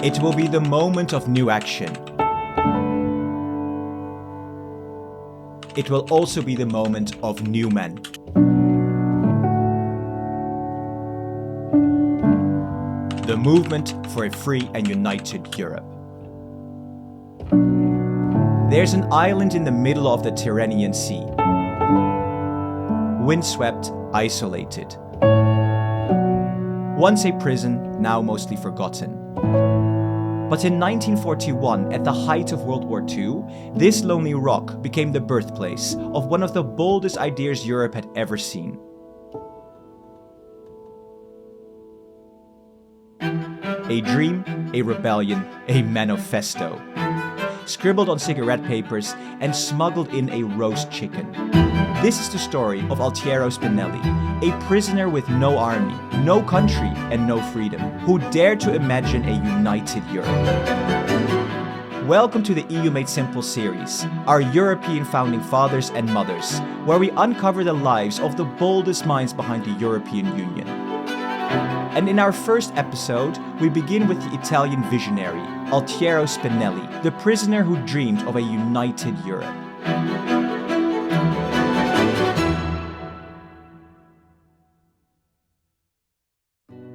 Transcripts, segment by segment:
It will be the moment of new action. It will also be the moment of new men. The movement for a free and united Europe. There's an island in the middle of the Tyrrhenian Sea. Windswept, isolated. Once a prison, now mostly forgotten. But in 1941, at the height of World War II, this lonely rock became the birthplace of one of the boldest ideas Europe had ever seen. A dream, a rebellion, a manifesto. Scribbled on cigarette papers and smuggled in a roast chicken. This is the story of Altiero Spinelli, a prisoner with no army, no country, and no freedom, who dared to imagine a united Europe. Welcome to the EU Made Simple series, our European founding fathers and mothers, where we uncover the lives of the boldest minds behind the European Union. And in our first episode, we begin with the Italian visionary, Altiero Spinelli, the prisoner who dreamed of a united Europe.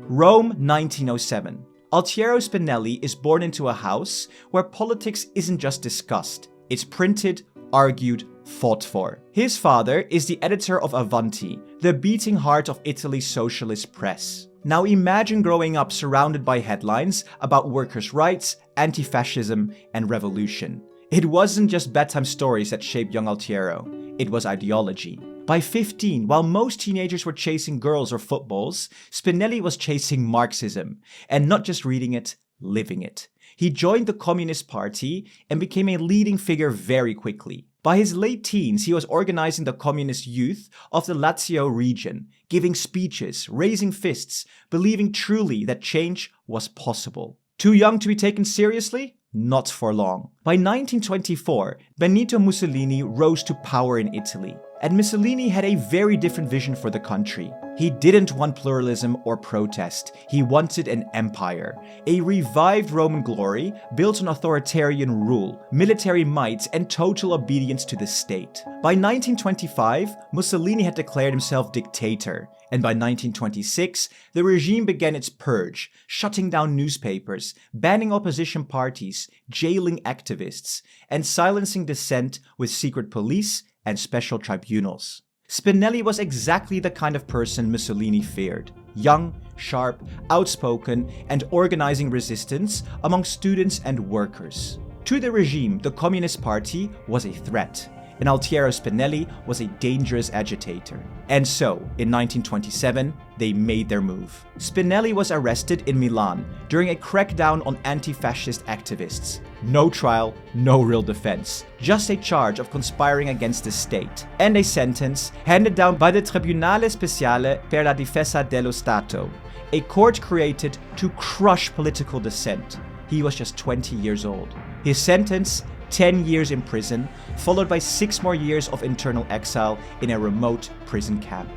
Rome, 1907. Altiero Spinelli is born into a house where politics isn't just discussed, it's printed, argued, fought for. His father is the editor of Avanti, the beating heart of Italy's socialist press. Now imagine growing up surrounded by headlines about workers' rights, anti-fascism, and revolution. It wasn't just bedtime stories that shaped young Altiero, it was ideology. By 15, while most teenagers were chasing girls or footballs, Spinelli was chasing Marxism, and not just reading it, living it. He joined the Communist Party and became a leading figure very quickly. By his late teens, he was organizing the communist youth of the Lazio region, giving speeches, raising fists, believing truly that change was possible. Too young to be taken seriously? Not for long. By 1924, Benito Mussolini rose to power in Italy. And Mussolini had a very different vision for the country. He didn't want pluralism or protest. He wanted an empire. A revived Roman glory built on authoritarian rule, military might, and total obedience to the state. By 1925, Mussolini had declared himself dictator. And by 1926, the regime began its purge, shutting down newspapers, banning opposition parties, jailing activists, and silencing dissent with secret police and special tribunals. Spinelli was exactly the kind of person Mussolini feared. Young, sharp, outspoken, and organizing resistance among students and workers. To the regime, the Communist Party was a threat, and Altiero Spinelli was a dangerous agitator. And so, in 1927, they made their move. Spinelli was arrested in Milan during a crackdown on anti-fascist activists. No trial, no real defense, just a charge of conspiring against the state, and a sentence handed down by the Tribunale Speciale per la Difesa dello Stato, a court created to crush political dissent. He was just 20 years old. His sentence, 10 years in prison, followed by 6 more years of internal exile in a remote prison camp.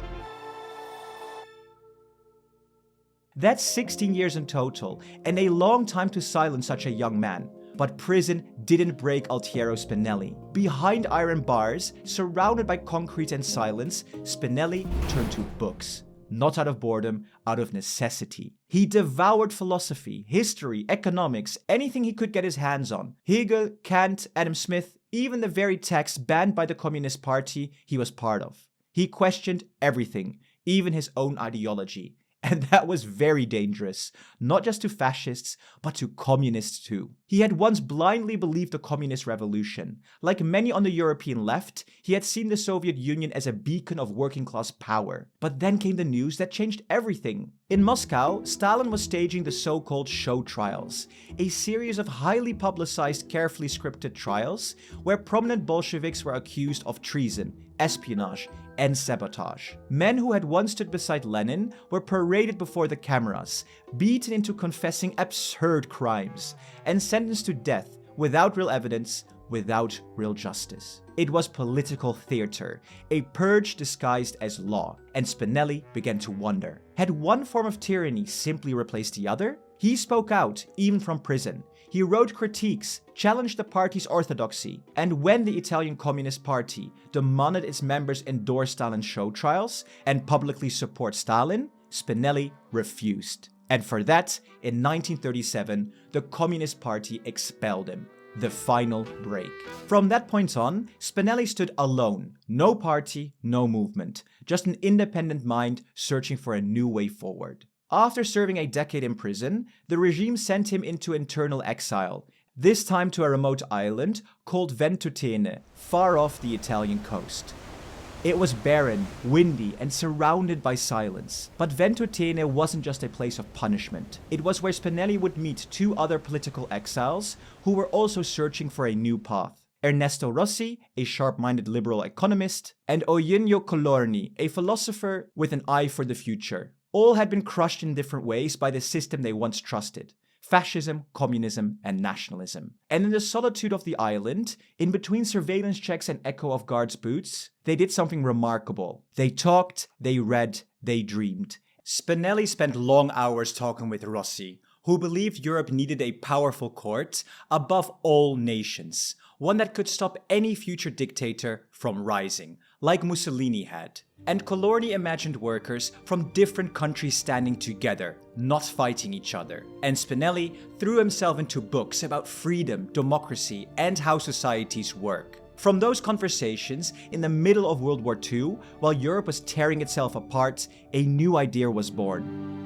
That's 16 years in total, and a long time to silence such a young man. But prison didn't break Altiero Spinelli. Behind iron bars, surrounded by concrete and silence, Spinelli turned to books. Not out of boredom, out of necessity. He devoured philosophy, history, economics, anything he could get his hands on. Hegel, Kant, Adam Smith, even the very texts banned by the Communist Party he was part of. He questioned everything, even his own ideology. And that was very dangerous, not just to fascists, but to communists too. He had once blindly believed the communist revolution. Like many on the European left, he had seen the Soviet Union as a beacon of working-class power. But then came the news that changed everything. In Moscow, Stalin was staging the so-called show trials, a series of highly publicized, carefully scripted trials where prominent Bolsheviks were accused of treason, espionage, and sabotage. Men who had once stood beside Lenin were paraded before the cameras, beaten into confessing absurd crimes, and sentenced to death without real evidence, without real justice. It was political theater, a purge disguised as law, and Spinelli began to wonder. Had one form of tyranny simply replaced the other? He spoke out, even from prison. He wrote critiques, challenged the party's orthodoxy, and when the Italian Communist Party demanded its members endorse Stalin's show trials and publicly support Stalin, Spinelli refused. And for that, in 1937, the Communist Party expelled him. The final break. From that point on, Spinelli stood alone. No party, no movement. Just an independent mind searching for a new way forward. After serving a decade in prison, the regime sent him into internal exile, this time to a remote island called Ventotene, far off the Italian coast. It was barren, windy, and surrounded by silence. But Ventotene wasn't just a place of punishment. It was where Spinelli would meet two other political exiles who were also searching for a new path. Ernesto Rossi, a sharp-minded liberal economist, and Eugenio Colorni, a philosopher with an eye for the future. All had been crushed in different ways by the system they once trusted. Fascism, communism, and nationalism. And in the solitude of the island, in between surveillance checks and echo of guards' boots, they did something remarkable. They talked, they read, they dreamed. Spinelli spent long hours talking with Rossi, who believed Europe needed a powerful court above all nations, one that could stop any future dictator from rising, like Mussolini had. And Colorni imagined workers from different countries standing together, not fighting each other. And Spinelli threw himself into books about freedom, democracy, and how societies work. From those conversations, in the middle of World War II, while Europe was tearing itself apart, a new idea was born.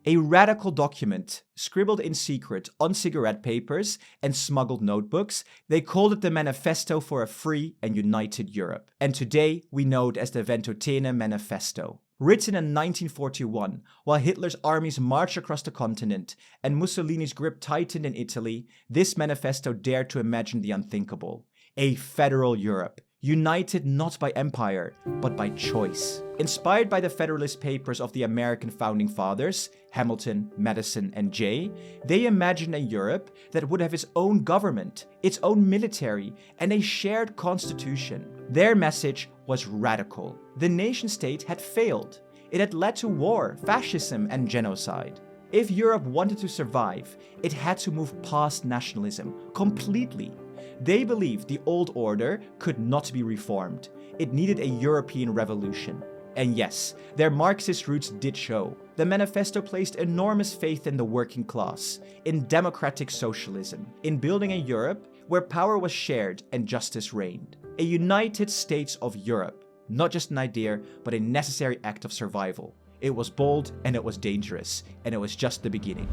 A radical document, scribbled in secret on cigarette papers and smuggled notebooks, they called it the Manifesto for a Free and United Europe. And today we know it as the Ventotene Manifesto. Written in 1941, while Hitler's armies marched across the continent and Mussolini's grip tightened in Italy, this manifesto dared to imagine the unthinkable. A federal Europe. United not by empire, but by choice. Inspired by the Federalist papers of the American founding fathers, Hamilton, Madison, and Jay, they imagined a Europe that would have its own government, its own military, and a shared constitution. Their message was radical. The nation-state had failed. It had led to war, fascism, and genocide. If Europe wanted to survive, it had to move past nationalism completely. They believed the old order could not be reformed. It needed a European revolution. And yes, their Marxist roots did show. The manifesto placed enormous faith in the working class, in democratic socialism, in building a Europe where power was shared and justice reigned. A United States of Europe, not just an idea, but a necessary act of survival. It was bold and it was dangerous, and it was just the beginning.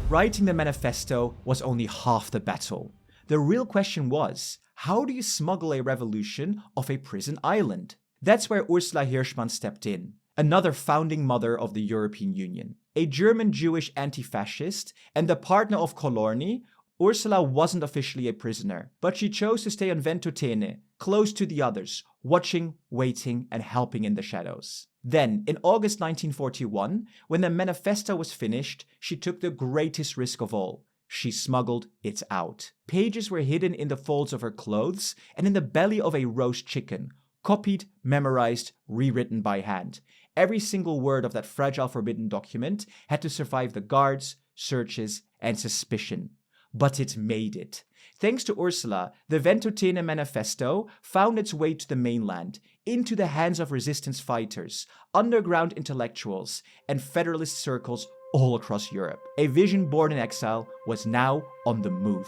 Writing the manifesto was only half the battle. The real question was, how do you smuggle a revolution off a prison island? That's where Ursula Hirschman stepped in, another founding mother of the European Union. A German-Jewish anti-fascist and the partner of Colorni, Ursula wasn't officially a prisoner, but she chose to stay on Ventotene, close to the others, watching, waiting, and helping in the shadows. Then, in August 1941, when the manifesto was finished, she took the greatest risk of all. She smuggled it out. Pages were hidden in the folds of her clothes and in the belly of a roast chicken, copied, memorized, rewritten by hand. Every single word of that fragile forbidden document had to survive the guards, searches, and suspicion. But it made it. Thanks to Ursula, the Ventotene Manifesto found its way to the mainland, into the hands of resistance fighters, underground intellectuals, and Federalist circles all across Europe. A vision born in exile was now on the move.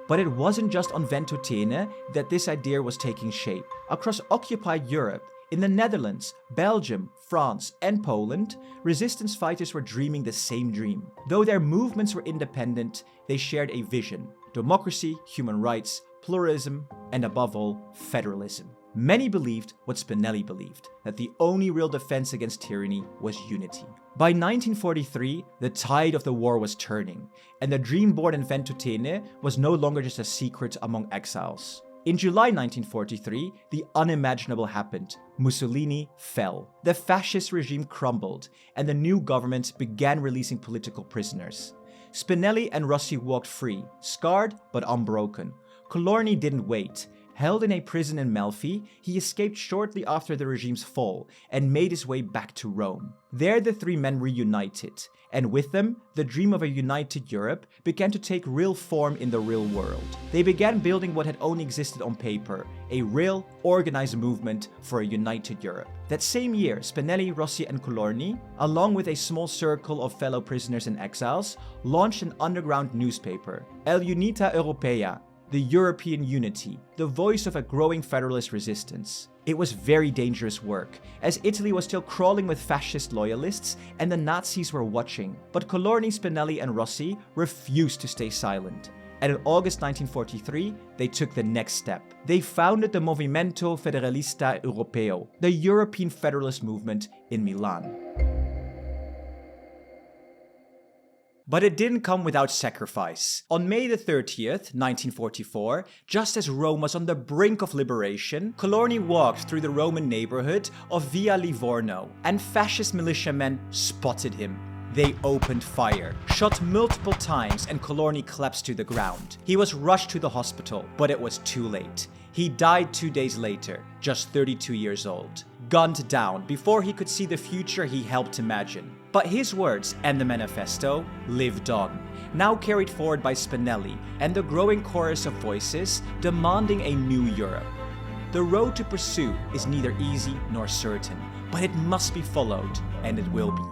But it wasn't just on Ventotene that this idea was taking shape. Across occupied Europe, in the Netherlands, Belgium, France, and Poland, resistance fighters were dreaming the same dream. Though their movements were independent, they shared a vision: democracy, human rights, pluralism, and above all, federalism. Many believed what Spinelli believed, that the only real defense against tyranny was unity. By 1943, the tide of the war was turning, and the dream born in Ventotene was no longer just a secret among exiles. In July 1943, the unimaginable happened. Mussolini fell. The fascist regime crumbled, and the new government began releasing political prisoners. Spinelli and Rossi walked free, scarred but unbroken. Colorni didn't wait. Held in a prison in Melfi, he escaped shortly after the regime's fall and made his way back to Rome. There the three men reunited, and with them, the dream of a united Europe began to take real form in the real world. They began building what had only existed on paper, a real, organized movement for a united Europe. That same year, Spinelli, Rossi and Colorni, along with a small circle of fellow prisoners and exiles, launched an underground newspaper, El Unita Europea, the European Unity, the voice of a growing federalist resistance. It was very dangerous work, as Italy was still crawling with fascist loyalists and the Nazis were watching. But Colorni, Spinelli and Rossi refused to stay silent. And in August 1943, they took the next step. They founded the Movimento Federalista Europeo, the European Federalist movement in Milan. But it didn't come without sacrifice. On May the 30th, 1944, just as Rome was on the brink of liberation, Colorni walked through the Roman neighborhood of Via Livorno, and fascist militiamen spotted him. They opened fire, shot multiple times, and Colorni collapsed to the ground. He was rushed to the hospital, but it was too late. He died 2 days later, just 32 years old, gunned down before he could see the future he helped imagine. But his words and the manifesto lived on, now carried forward by Spinelli and the growing chorus of voices demanding a new Europe. The road to pursue is neither easy nor certain, but it must be followed, and it will be.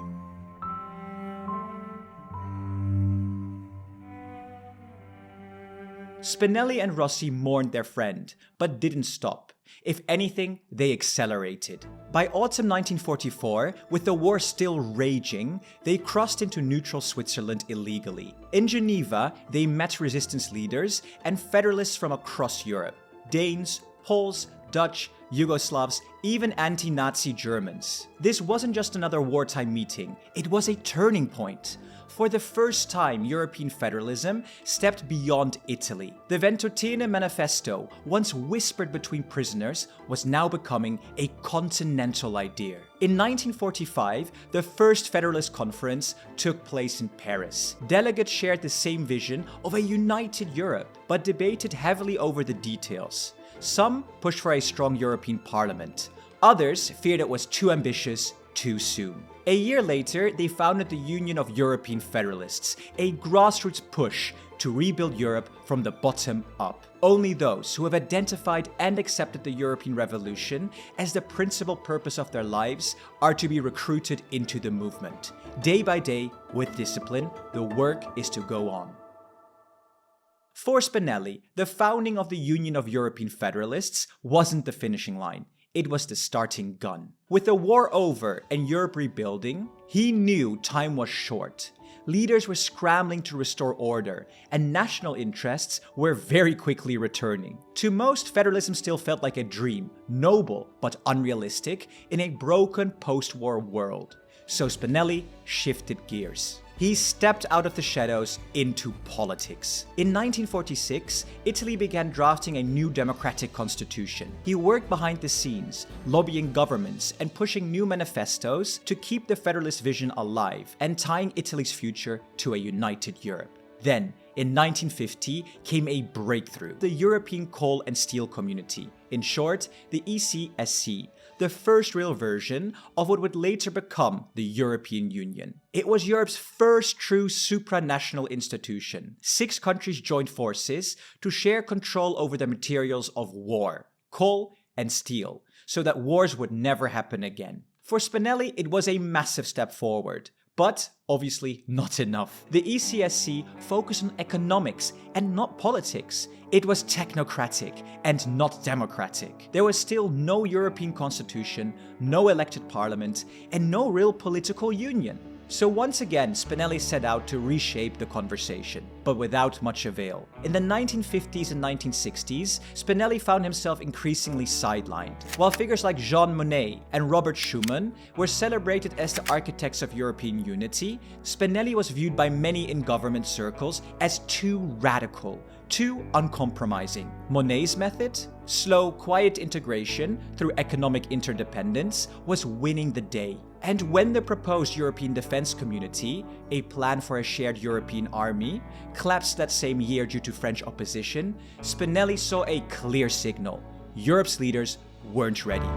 Spinelli and Rossi mourned their friend, but didn't stop. If anything, they accelerated. By autumn 1944, with the war still raging, they crossed into neutral Switzerland illegally. In Geneva, they met resistance leaders and federalists from across Europe. Danes, Poles, Dutch, Yugoslavs, even anti-Nazi Germans. This wasn't just another wartime meeting, it was a turning point. For the first time, European federalism stepped beyond Italy. The Ventotene Manifesto, once whispered between prisoners, was now becoming a continental idea. In 1945, the first Federalist Conference took place in Paris. Delegates shared the same vision of a united Europe, but debated heavily over the details. Some pushed for a strong European Parliament. Others feared it was too ambitious too soon. A year later, they founded the Union of European Federalists, a grassroots push to rebuild Europe from the bottom up. Only those who have identified and accepted the European Revolution as the principal purpose of their lives are to be recruited into the movement. Day by day, with discipline, the work is to go on. For Spinelli, the founding of the Union of European Federalists wasn't the finishing line. It was the starting gun. With the war over and Europe rebuilding, he knew time was short. Leaders were scrambling to restore order, and national interests were very quickly returning. To most, federalism still felt like a dream, noble but unrealistic in a broken post-war world. So Spinelli shifted gears. He stepped out of the shadows into politics. In 1946, Italy began drafting a new democratic constitution. He worked behind the scenes, lobbying governments and pushing new manifestos to keep the federalist vision alive and tying Italy's future to a united Europe. Then, in 1950, came a breakthrough: the European Coal and Steel Community, in short, the ECSC, the first real version of what would later become the European Union. It was Europe's first true supranational institution. 6 countries joined forces to share control over the materials of war, coal and steel, so that wars would never happen again. For Spinelli, it was a massive step forward. But obviously not enough. The ECSC focused on economics and not politics. It was technocratic and not democratic. There was still no European constitution, no elected parliament, and no real political union. So once again, Spinelli set out to reshape the conversation, but without much avail. In the 1950s and 1960s, Spinelli found himself increasingly sidelined. While figures like Jean Monnet and Robert Schuman were celebrated as the architects of European unity, Spinelli was viewed by many in government circles as too radical, too uncompromising. Monnet's method, slow, quiet integration through economic interdependence, was winning the day. And when the proposed European Defense Community, a plan for a shared European army, collapsed that same year due to French opposition, Spinelli saw a clear signal: Europe's leaders weren't ready.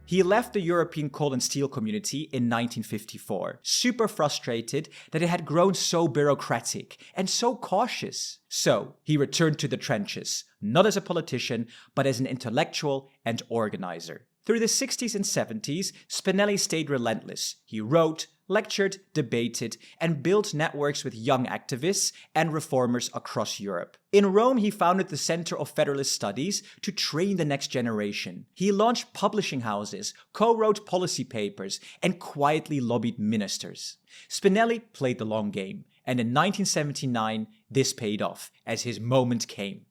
He left the European Coal and Steel Community in 1954, super frustrated that it had grown so bureaucratic and so cautious. So, he returned to the trenches, not as a politician, but as an intellectual and organizer. Through the 60s and 70s, Spinelli stayed relentless. He wrote, lectured, debated, and built networks with young activists and reformers across Europe. In Rome, he founded the Center of Federalist Studies to train the next generation. He launched publishing houses, co-wrote policy papers, and quietly lobbied ministers. Spinelli played the long game, and in 1979, this paid off, as his moment came.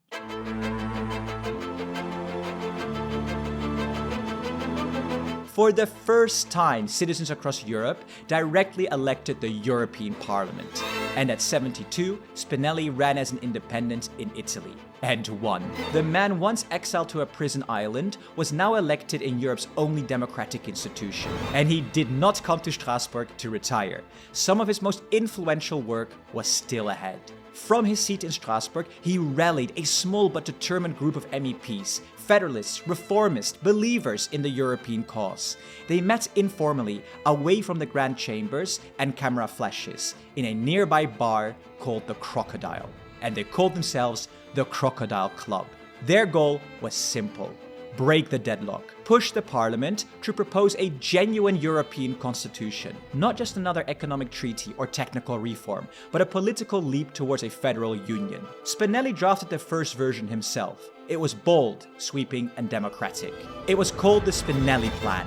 For the first time, citizens across Europe directly elected the European Parliament. And at 72, Spinelli ran as an independent in Italy. And won. The man once exiled to a prison island was now elected in Europe's only democratic institution. And he did not come to Strasbourg to retire. Some of his most influential work was still ahead. From his seat in Strasbourg, he rallied a small but determined group of MEPs, Federalists, Reformists, believers in the European cause. They met informally, away from the grand chambers and camera flashes, in a nearby bar called the Crocodile. And they called themselves the Crocodile Club. Their goal was simple: break the deadlock, push the parliament to propose a genuine European constitution, not just another economic treaty or technical reform, but a political leap towards a federal union. Spinelli drafted the first version himself. It was bold, sweeping, and democratic. It was called the Spinelli Plan.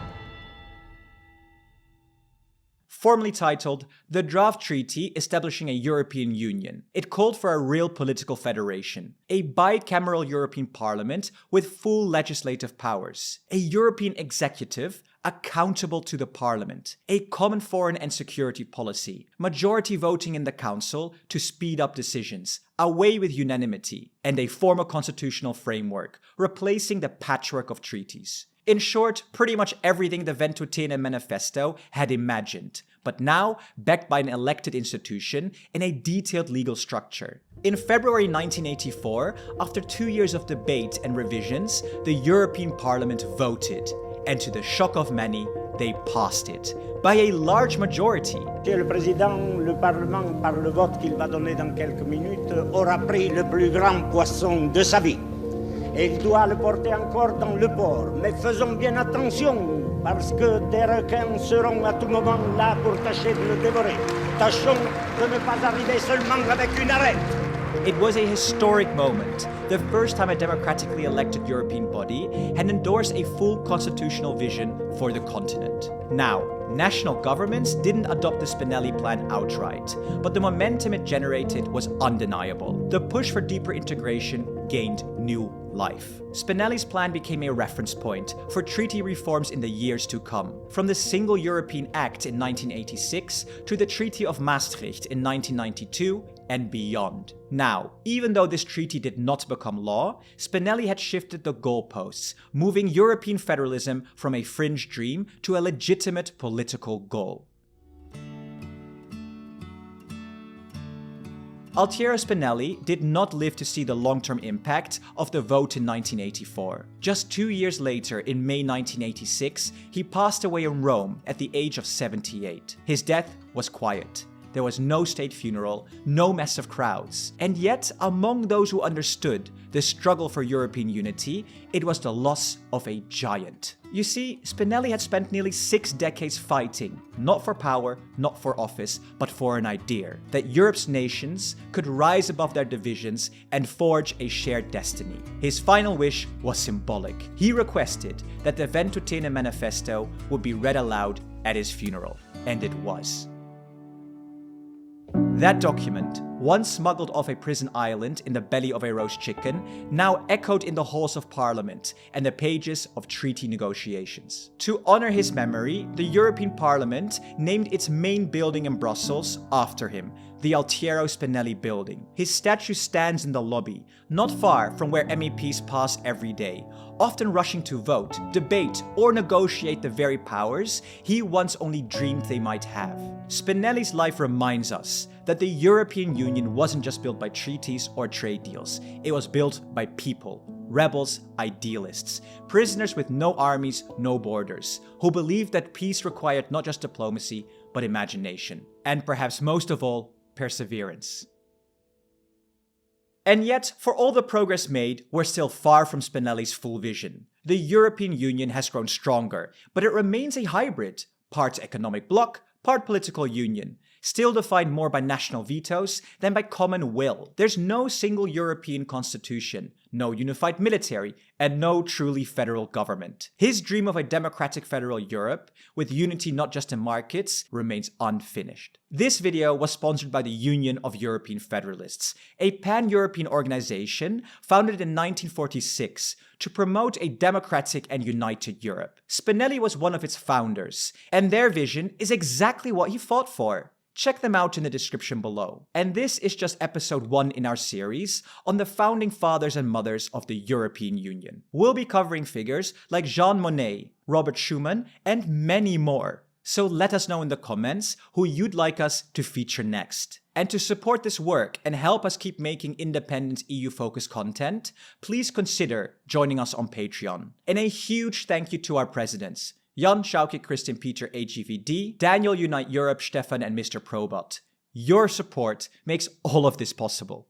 Formally titled, The Draft Treaty Establishing a European Union. It called for a real political federation, a bicameral European Parliament with full legislative powers, a European executive accountable to the Parliament, a common foreign and security policy, majority voting in the Council to speed up decisions, away with unanimity, and a formal constitutional framework, replacing the patchwork of treaties. In short, pretty much everything the Ventotene Manifesto had imagined, but now backed by an elected institution in a detailed legal structure. In February 1984, after 2 years of debate and revisions, the European Parliament voted, and to the shock of many, they passed it, by a large majority. Monsieur le Président, le Parlement, par le vote qu'il va donner dans quelques minutes, aura pris le plus grand poisson de sa vie. Et il doit le porter encore dans le port. Mais faisons bien attention, parce que des requins seront à tout moment là pour tâcher de le dévorer. Tâchons de ne pas arriver seulement avec une arête. It was a historic moment, the first time a democratically elected European body had endorsed a full constitutional vision for the continent. Now, national governments didn't adopt the Spinelli Plan outright, but the momentum it generated was undeniable. The push for deeper integration gained new life. Spinelli's plan became a reference point for treaty reforms in the years to come. From the Single European Act in 1986 to the Treaty of Maastricht in 1992 and beyond. Now, even though this treaty did not become law, Spinelli had shifted the goalposts, moving European federalism from a fringe dream to a legitimate political goal. Altiero Spinelli did not live to see the long-term impact of the vote in 1984. Just 2 years later, in May 1986, he passed away in Rome at the age of 78. His death was quiet. There was no state funeral, no massive crowds. And yet, among those who understood the struggle for European unity, it was the loss of a giant. You see, Spinelli had spent nearly 6 decades fighting, not for power, not for office, but for an idea, that Europe's nations could rise above their divisions and forge a shared destiny. His final wish was symbolic. He requested that the Ventotene Manifesto would be read aloud at his funeral, and it was. That document, once smuggled off a prison island in the belly of a roast chicken, now echoed in the halls of Parliament and the pages of treaty negotiations. To honor his memory, the European Parliament named its main building in Brussels after him, the Altiero Spinelli building. His statue stands in the lobby, not far from where MEPs pass every day, often rushing to vote, debate, or negotiate the very powers he once only dreamed they might have. Spinelli's life reminds us that the European Union wasn't just built by treaties or trade deals. It was built by people, rebels, idealists, prisoners with no armies, no borders, who believed that peace required not just diplomacy, but imagination. And perhaps most of all, perseverance. And yet, for all the progress made, we're still far from Spinelli's full vision. The European Union has grown stronger, but it remains a hybrid, part economic bloc, part political union, still defined more by national vetoes than by common will. There's no single European constitution, no unified military, and no truly federal government. His dream of a democratic federal Europe, with unity not just in markets, remains unfinished. This video was sponsored by the Union of European Federalists, a pan-European organization founded in 1946 to promote a democratic and united Europe. Spinelli was one of its founders, and their vision is exactly what he fought for. Check them out in the description below. And this is just episode 1 in our series on the founding fathers and mothers of the European Union. We'll be covering figures like Jean Monnet, Robert Schuman, and many more. So let us know in the comments who you'd like us to feature next. And to support this work and help us keep making independent EU-focused content, please consider joining us on Patreon. And a huge thank you to our presidents, Jan, Schauke, Christian, Peter, HEVD, Daniel, Unite Europe, Stefan, and Mr. Probot. Your support makes all of this possible.